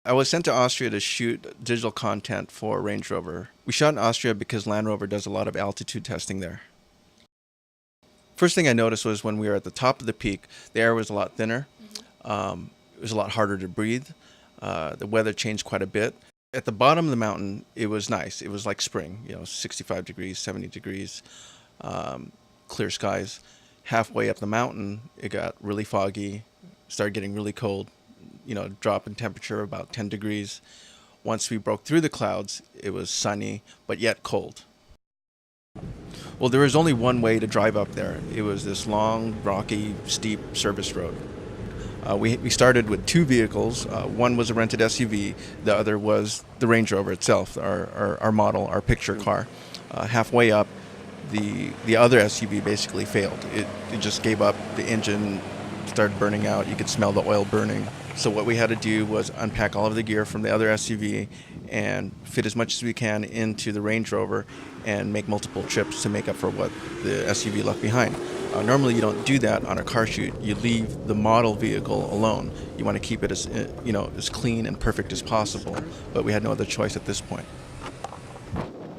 I was sent to Austria to shoot digital content for Range Rover. We shot in Austria because Land Rover does a lot of altitude testing there. First thing I noticed was when we were at the top of the peak, the air was a lot thinner. It was a lot harder to breathe. The weather changed quite a bit. At the bottom of the mountain, it was nice. It was like spring, 65 degrees, 70 degrees, clear skies. Halfway up the mountain, it got really foggy, started getting really cold, drop in temperature about 10 degrees. Once we broke through the clouds, it was sunny, but yet cold. Well, there was only one way to drive up there. It was this long, rocky, steep service road. We started with two vehicles. One was a rented SUV. The other was the Range Rover itself, our model, our picture car. Halfway up, the other SUV basically failed. It just gave up. The engine started burning out. You could smell the oil burning. So what we had to do was unpack all of the gear from the other SUV and fit as much as we can into the Range Rover and make multiple trips to make up for what the SUV left behind. Normally you don't do that on a car shoot. You leave the model vehicle alone. You want to keep it as clean and perfect as possible, but we had no other choice at this point.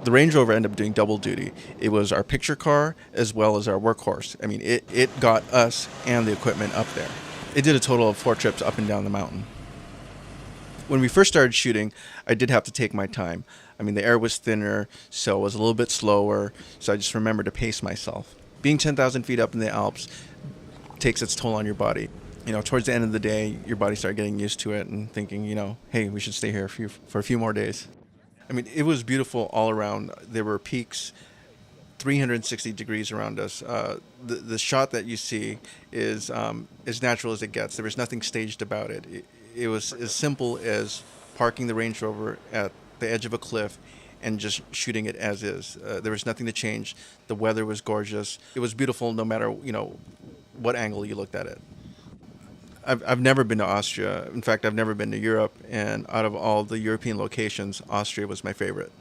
The Range Rover ended up doing double duty. It was our picture car as well as our workhorse. I mean, it got us and the equipment up there. It did a total of 4 trips up and down the mountain. When we first started shooting, I did have to take my time. I mean, the air was thinner, so it was a little bit slower, so I just remembered to pace myself. Being 10,000 feet up in the Alps takes its toll on your body. Towards the end of the day, your body started getting used to it and thinking, hey, we should stay here for a few more days. I mean, it was beautiful all around. There were peaks 360 degrees around us. The shot that you see is as natural as it gets. There was nothing staged about it. It was as simple as parking the Range Rover at the edge of a cliff and just shooting it as is. There was nothing to change. The weather was gorgeous. It was beautiful no matter, what angle you looked at it. I've never been to Austria. In fact, I've never been to Europe. And out of all the European locations, Austria was my favorite.